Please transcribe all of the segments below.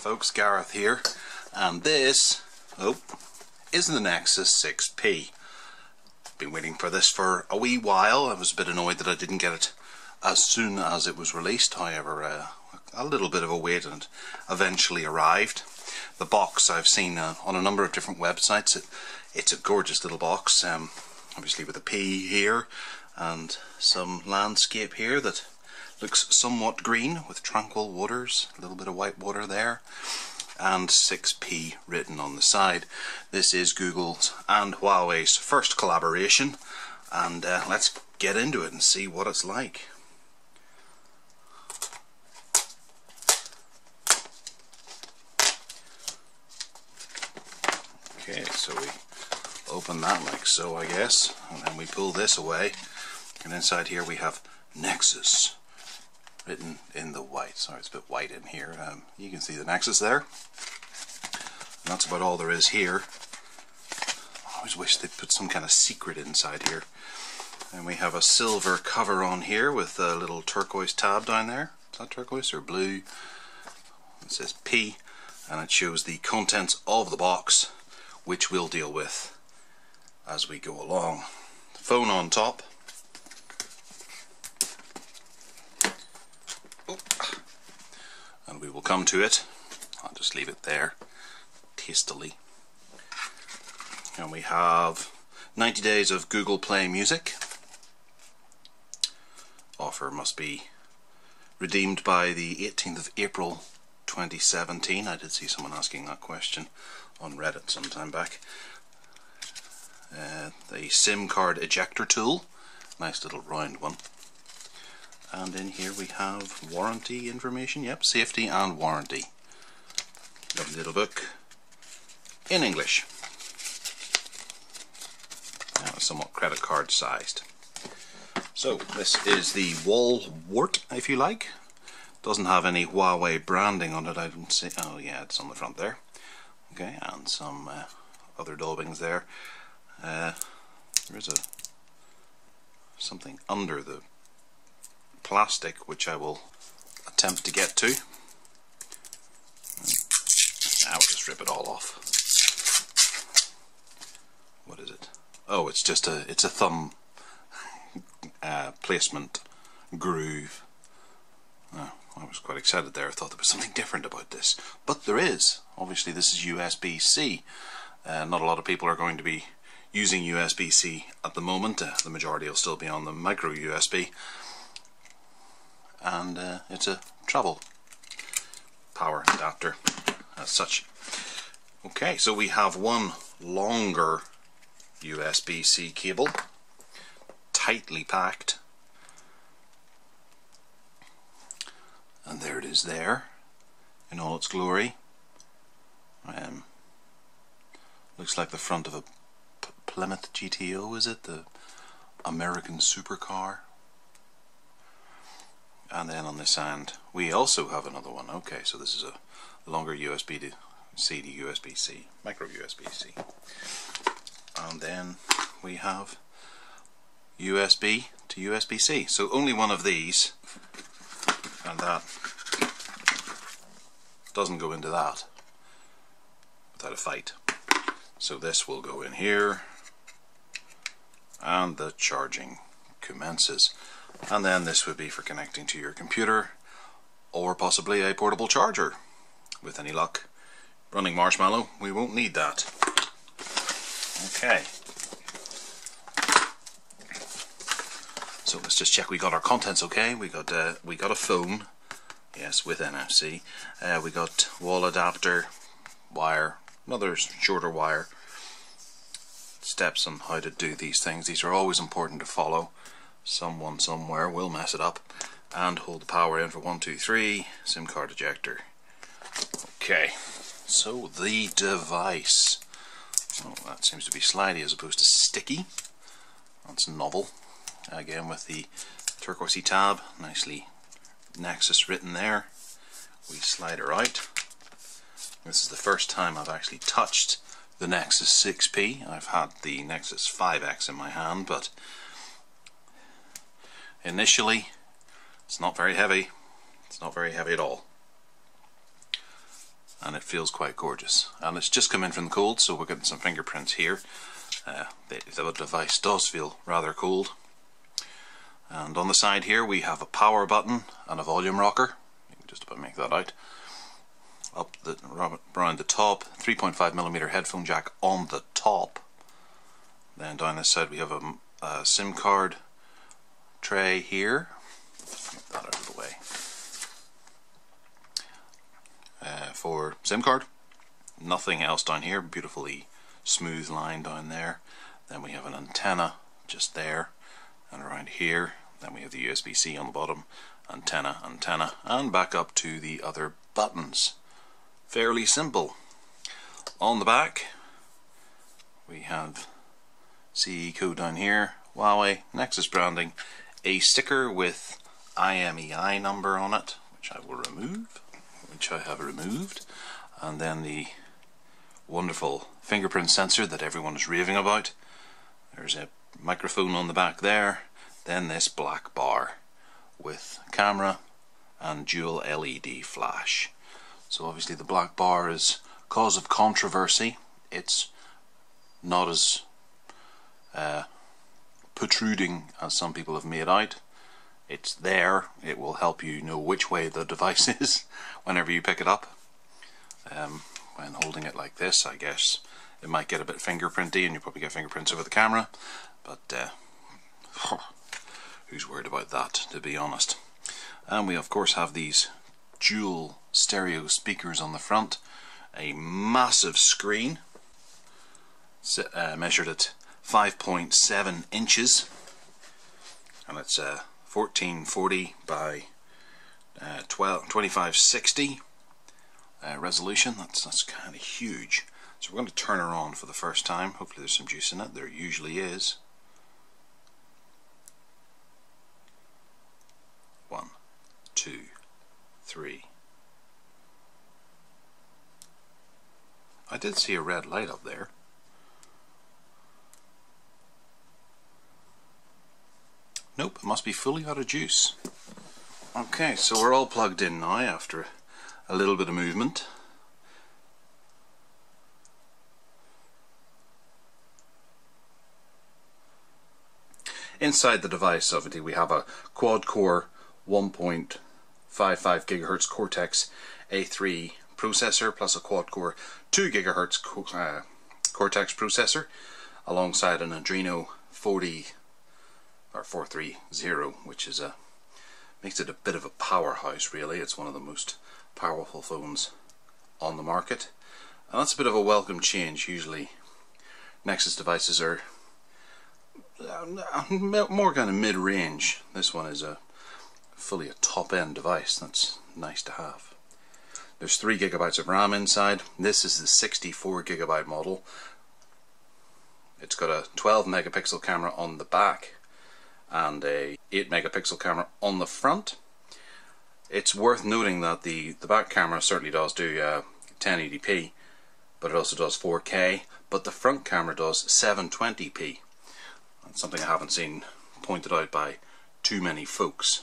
folks, Gareth here, and this is the Nexus 6P. Been waiting for this for a wee while. I was a bit annoyed that I didn't get it as soon as it was released. However, a little bit of a wait, and it eventually arrived. The box I've seen on a number of different websites. It's a gorgeous little box, obviously with a P here and some landscape here that looks somewhat green with tranquil waters, a little bit of white water there, and 6P written on the side. This is Google's and Huawei's first collaboration, and let's get into it and see what it's like. Okay, so we open that like so, I guess, and then we pull this away, and inside here we have Nexus written in the white. Sorry, it's a bit white in here. You can see the Nexus there. And that's about all there is here. I always wish they'd put some kind of secret inside here. And we have a silver cover on here with a little turquoise tab down there. Is that turquoise or blue? It says P, and it shows the contents of the box, which we'll deal with as we go along. The phone on top. And we will come to it. I'll just leave it there tastily. And we have 90 days of Google Play Music. Offer must be redeemed by the 18th of April 2017. I did see someone asking that question on Reddit some time back. The SIM card ejector tool, nice little round one. And in here we have warranty information, yep, safety and warranty. Lovely little book in English. Somewhat credit card sized. So this is the wall wart, if you like. Doesn't have any Huawei branding on it, I don't see. Oh yeah, it's on the front there. Okay, and some other daubings there. There is something under the plastic which I will attempt to get to. Now we'll just rip it all off. What is it? Oh, it's just a thumb placement groove. Oh, I was quite excited there. I thought there was something different about this, but there is. Obviously this is USB-C. Not a lot of people are going to be using USB-C at the moment. The majority will still be on the micro USB. And it's a travel power adapter as such. Okay, so we have one longer USB-C cable, tightly packed, and there it is there in all its glory. Looks like the front of a Plymouth GTO, is it? The American supercar. And then on this end we also have another one. Okay, so this is a longer USB to C to USB-C, micro USB-C. And then we have USB to USB-C. So only one of these, and that doesn't go into that without a fight. So this will go in here, and the charging commences. And then this would be for connecting to your computer, or possibly a portable charger. With any luck, running Marshmallow, we won't need that. Okay. So let's just check we got our contents okay. We got a phone, yes, with NFC. We got wall adapter, wire, another shorter wire. Steps on how to do these things. These are always important to follow. Someone somewhere will mess it up. And hold the power in for 1, 2, 3. SIM card ejector. Okay, so the device. Oh, that seems to be slidey as opposed to sticky. That's novel. Again with the turquoisey tab, nicely Nexus written there. We slide her out. This is the first time I've actually touched the Nexus 6P. I've had the Nexus 5X in my hand, but initially it's not very heavy. It's not very heavy at all. and it feels quite gorgeous. And it's just come in from the cold, so we're getting some fingerprints here. The device does feel rather cold. And on the side here we have a power button and a volume rocker. You can just about make that out. Around the top, 3.5mm headphone jack on the top. Then down this side we have a SIM card tray here. Get that out of the way. For SIM card. Nothing else down here. Beautifully smooth line down there. Then we have an antenna just there and around here. Then we have the USB-C on the bottom. Antenna, and back up to the other buttons. Fairly simple. On the back we have CE code down here, Huawei Nexus branding, a sticker with IMEI number on it, which I will remove, which I have removed, and then the wonderful fingerprint sensor that everyone is raving about. There's a microphone on the back there, then this black bar with camera and dual LED flash. So obviously the black bar is cause of controversy. It's not as protruding as some people have made out. It's there. It will help you know which way the device is whenever you pick it up. When holding it like this, I guess it might get a bit fingerprinty and you probably get fingerprints over the camera, but who's worried about that, to be honest. And we of course have these dual stereo speakers on the front, a massive screen measured at 5.7 inches, and it's 1440 by 2560 resolution. That's kind of huge. So we're going to turn her on for the first time. Hopefully there's some juice in it. There usually is. 1, 2, 3. I did see a red light up there. Nope, it must be fully out of juice. Okay, so we're all plugged in now after a little bit of movement. Inside the device, obviously, we have a quad-core 1.55 GHz Cortex A3 processor plus a quad-core 2 GHz Cortex processor alongside an Adreno 430, which is makes it a bit of a powerhouse, really. It's one of the most powerful phones on the market, and that's a bit of a welcome change. Usually Nexus devices are more kind of mid-range. This one is fully a top-end device. That's nice to have. There's 3 GB of RAM inside. This is the 64 GB model. It's got a 12 megapixel camera on the back and a 8 megapixel camera on the front. It's worth noting that the back camera certainly does do 1080p, but it also does 4K, but the front camera does 720p. That's something I haven't seen pointed out by too many folks.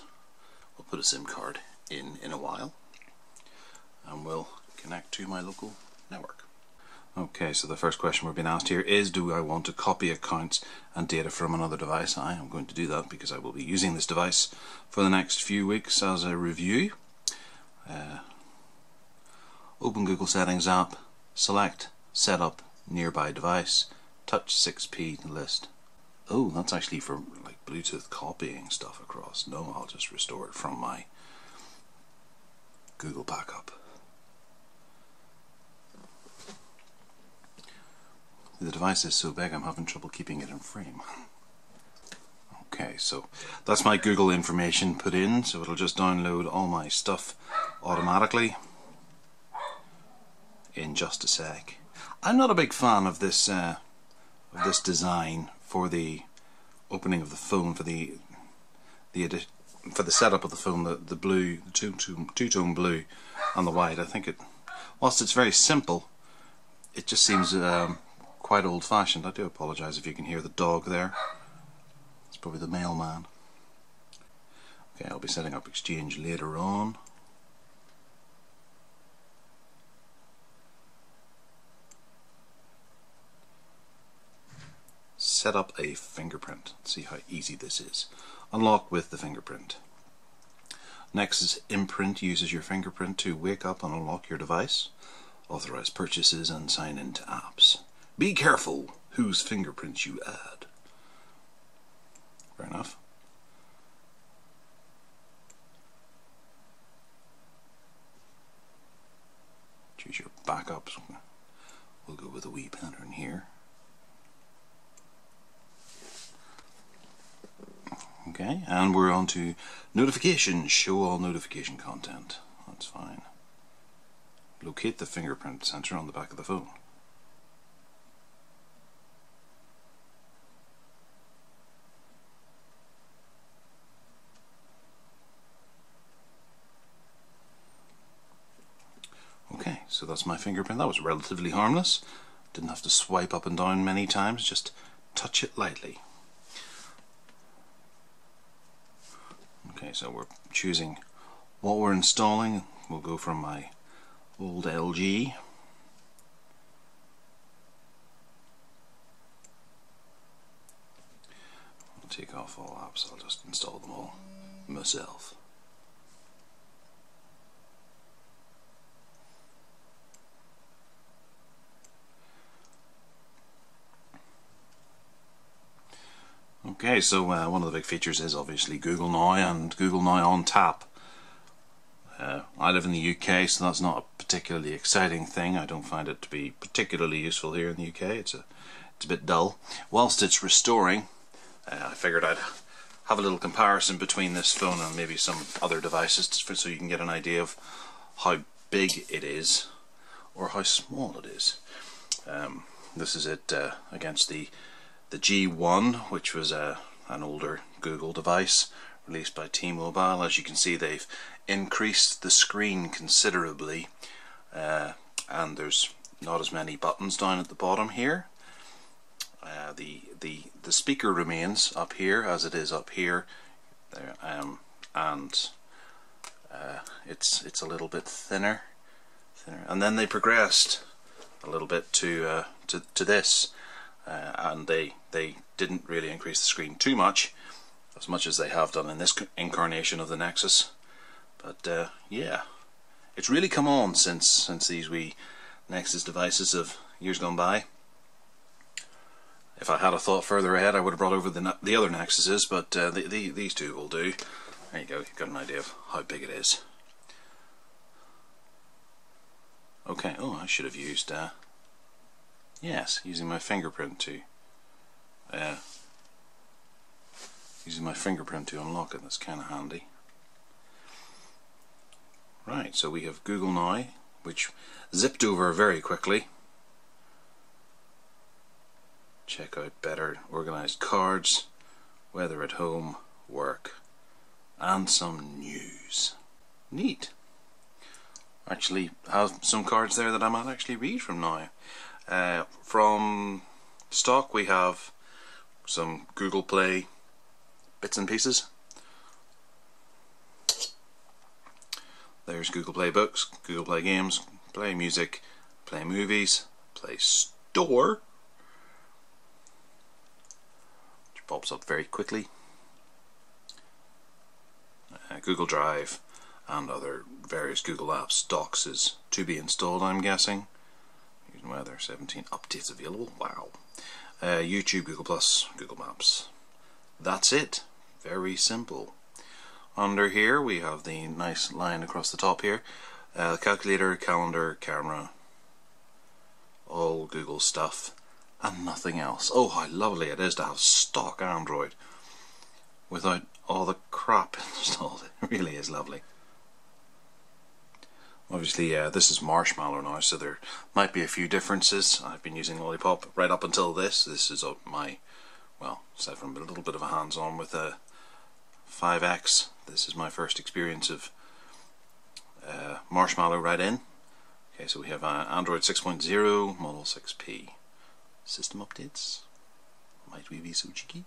We'll put a SIM card in a while and we'll connect to my local network. Okay, so the first question we're being asked here is, do I want to copy accounts and data from another device? I am going to do that because I will be using this device for the next few weeks as a review. Open Google Settings app, select Setup Nearby Device, touch 6P list. Oh, that's actually for like Bluetooth copying stuff across. No, I'll just restore it from my Google backup. The device is so big I'm having trouble keeping it in frame. Okay, so that's my Google information put in, so it'll just download all my stuff automatically in just a sec. I'm not a big fan of this design for the opening of the phone, for the setup of the phone, the blue, the two-tone blue and the white. I think whilst it's very simple, it just seems quite old-fashioned. I do apologise if you can hear the dog there. It's probably the mailman. Okay, I'll be setting up Exchange later on. set up a fingerprint. See how easy this is. Unlock with the fingerprint. Nexus Imprint uses your fingerprint to wake up and unlock your device, authorize purchases and sign into apps. Be careful whose fingerprints you add. Fair enough. Choose your backups. We'll go with a wee pattern here. Okay, and we're on to notifications. Show all notification content. That's fine. Locate the fingerprint sensor on the back of the phone. Okay, so that's my fingerprint. That was relatively harmless. Didn't have to swipe up and down many times, just touch it lightly. Okay, so we're choosing what we're installing. We'll go from my old LG. I'll take off all apps, I'll just install them all myself. Okay, so one of the big features is obviously Google Now and Google Now on tap. I live in the UK, so that's not a particularly exciting thing. I don't find it to be particularly useful here in the UK. It's a bit dull. Whilst it's restoring, I figured I'd have a little comparison between this phone and maybe some other devices, so you can get an idea of how big it is or how small it is. This is it against the G1, which was an older Google device released by T-Mobile. As you can see, they've increased the screen considerably, and there's not as many buttons down at the bottom here. The speaker remains up here as it is up here, there, and it's a little bit thinner, and then they progressed a little bit to this. And they didn't really increase the screen too much, as much as they have done in this incarnation of the Nexus. But yeah, it's really come on since these wee Nexus devices of years gone by. If I had a thought further ahead, I would have brought over the other Nexuses, but these two will do. There you go, you've got an idea of how big it is. Okay, oh, I should have used yes, using my fingerprint to unlock it. That's kind of handy. Right, so we have Google Now, which zipped over very quickly. Check out better organized cards, weather at home, work, and some news. Neat. Actually have some cards there that I might actually read from now. From stock we have some Google Play bits and pieces. There's Google Play Books, Google Play Games, Play Music, Play Movies, Play Store, which pops up very quickly, Google Drive and other various Google apps. Docs is to be installed, I'm guessing. Weather, 17 updates available. Wow. YouTube, Google Plus, Google Maps. That's it. Very simple. Under here we have the nice line across the top here. Calculator, calendar, camera, all Google stuff and nothing else. Oh, how lovely it is to have stock Android without all the crap installed. It really is lovely. Obviously, this is Marshmallow now, so there might be a few differences. I've been using Lollipop right up until this. This is my, well, aside from a little bit of a hands-on with a 5X, this is my first experience of Marshmallow right in. Okay, so we have Android 6.0, Model 6P. System updates. Might we be so cheeky?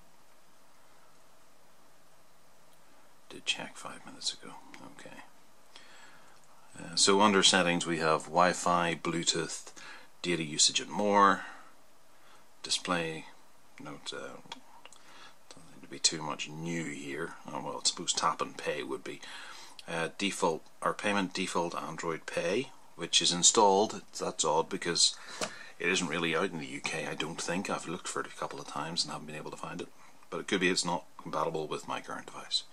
Did check 5 minutes ago. Okay. So under settings we have Wi-Fi, Bluetooth, data usage and more, display Note, doesn't need to be too much new here. Oh, well, it's supposed tap and pay would be. Default, our payment default Android Pay, which is installed. That's odd because it isn't really out in the UK, I don't think. I've looked for it a couple of times and haven't been able to find it. But it could be it's not compatible with my current device.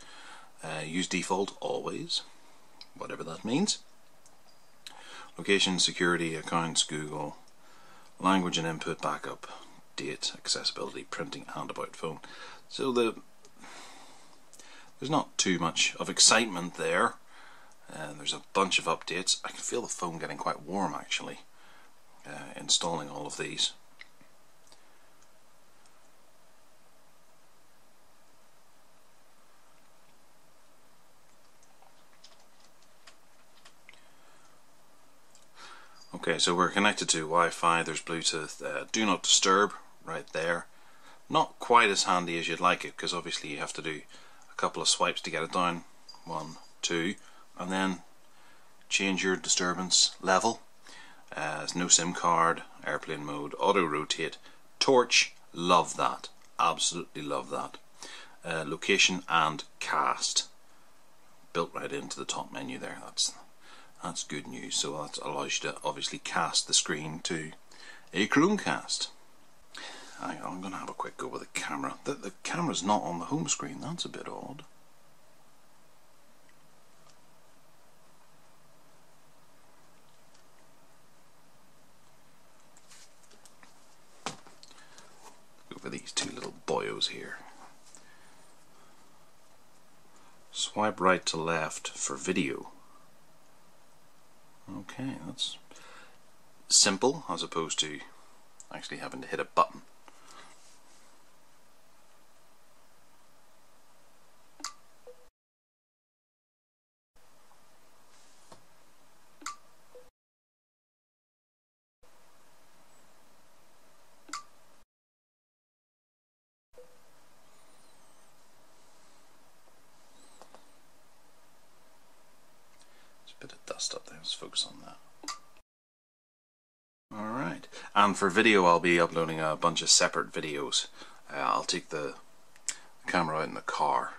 Use default always, whatever that means. Location, security, accounts, Google, language and input, backup, date, accessibility, printing, and about phone. So there's not too much of excitement there. There's a bunch of updates. I can feel the phone getting quite warm actually, installing all of these. Okay, so we're connected to Wi-Fi, there's Bluetooth, do not disturb right there. Not quite as handy as you'd like it, because obviously you have to do a couple of swipes to get it down. 1, 2, and then change your disturbance level. There's no SIM card, airplane mode, auto rotate, torch, love that, absolutely love that. Location and cast, built right into the top menu there. That's good news. So that allows you to obviously cast the screen to a Chromecast. Hang on, I'm going to have a quick go with the camera. The camera's not on the home screen, that's a bit odd. Go for these two little boyos here. Swipe right to left for video. Okay, that's simple as opposed to actually having to hit a button. There's a bit of dust up there, let's focus on that. Alright, and for video I'll be uploading a bunch of separate videos. I'll take the camera out in the car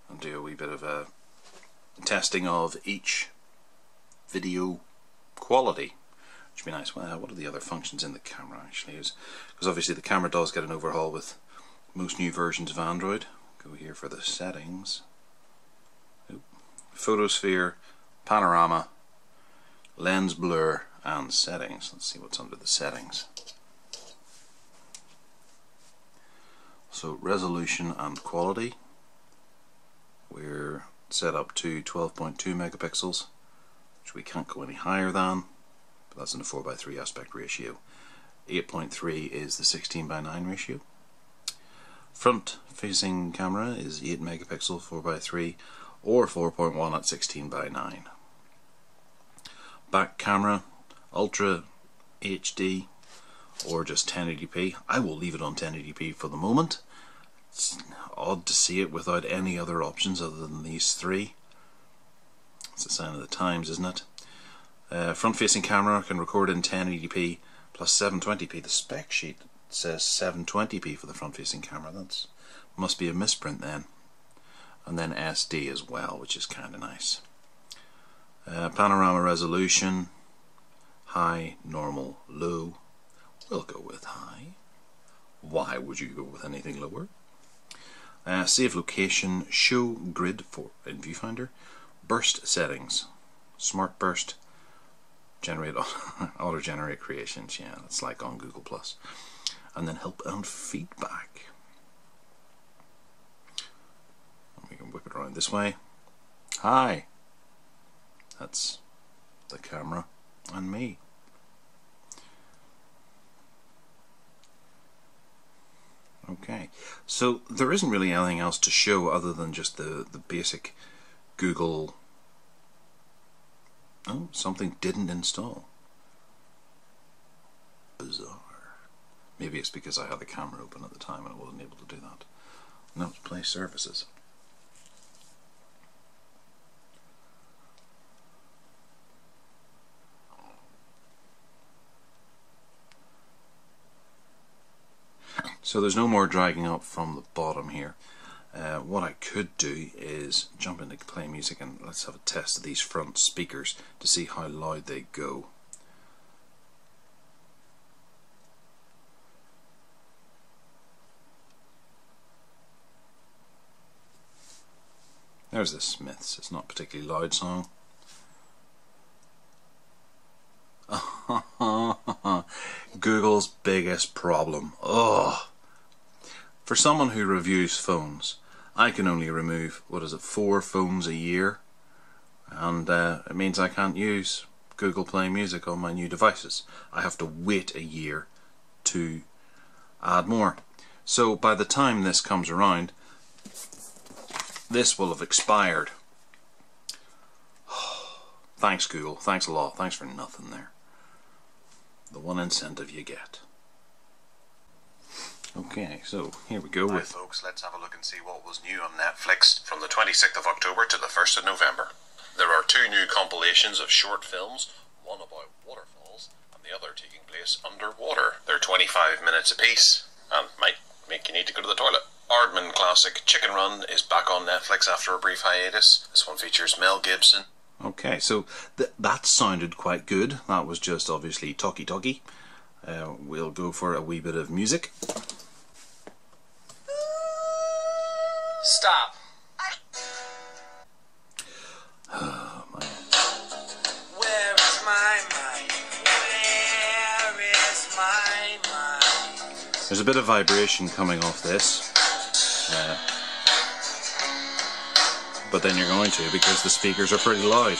and do a wee bit of a testing of each video quality, which would be nice. Well, what are the other functions in the camera actually? Because obviously the camera does get an overhaul with most new versions of Android. Go here for the settings. Photosphere, panorama, lens blur, and settings. Let's see what's under the settings. So resolution and quality, we're set up to 12.2 megapixels, which we can't go any higher than, but that's in a 4:3 aspect ratio. 8.3 is the 16:9 ratio. Front facing camera is 8 megapixel 4:3 or 4.1 at 16:9. Back camera Ultra HD or just 1080p. I will leave it on 1080p for the moment. It's odd to see it without any other options other than these three. It's a sign of the times, isn't it? Front facing camera can record in 1080p plus 720p. The spec sheet says 720p for the front facing camera. That must be a misprint then. And then SD as well, which is kind of nice. Panorama resolution, high, normal, low. We'll go with high. Why would you go with anything lower? Save location, show grid for in viewfinder, burst settings, smart burst, generate auto generate creations. Yeah, that's like on Google Plus. And then help and feedback. We can whip it around this way. Hi. That's the camera and me. Okay, so there isn't really anything else to show other than just the basic Google. Oh, something didn't install. Bizarre. Maybe it's because I had the camera open at the time and I wasn't able to do that. No, play services. So there's no more dragging up from the bottom here. What I could do is jump into play music and let's have a test of these front speakers to see how loud they go. There's the Smiths. It's not a particularly loud song. Google's biggest problem. Ugh. For someone who reviews phones, I can only remove, 4 phones a year, and it means I can't use Google Play Music on my new devices. I have to wait a year to add more. So by the time this comes around, this will have expired. Thanks Google, thanks a lot, thanks for nothing there. The one incentive you get. Okay, so here we go. Hi folks, let's have a look and see what was new on Netflix from the 26th of October to the 1st of November. There are 2 new compilations of short films, one about waterfalls and the other taking place underwater. They're 25 minutes apiece and might make you need to go to the toilet. Aardman classic Chicken Run is back on Netflix after a brief hiatus. This one features Mel Gibson. Okay, so that sounded quite good. That was just obviously talkie-talkie. We'll go for a wee bit of music. Stop. Oh, man. Where is my mind? Where is my mind? There's a bit of vibration coming off this. But then you're going to, because the speakers are pretty loud.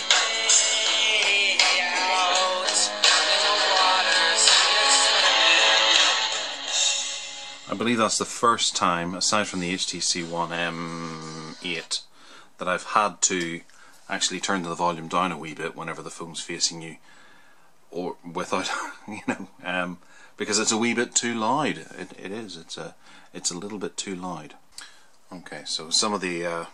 I believe that's the first time, aside from the HTC One M8, that I've had to actually turn the volume down a wee bit whenever the phone's facing you, or without, because it's a wee bit too loud. It is. It's a little bit too loud. Okay, so some of the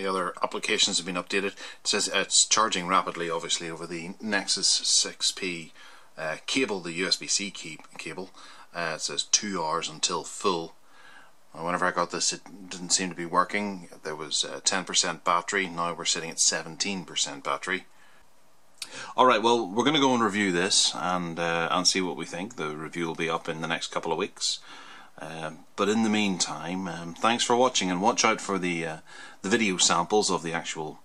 other applications have been updated. It says it's charging rapidly, obviously, over the Nexus 6P cable, the USB-C cable. It says 2 hours until full. Whenever I got this, it didn't seem to be working. There was 10% battery. Now we're sitting at 17% battery. Alright, well, we're going to go and review this and see what we think. The review will be up in the next couple of weeks. But in the meantime, thanks for watching, and watch out for the video samples of the actual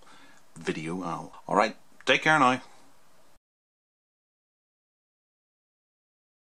video. Alright, take care now.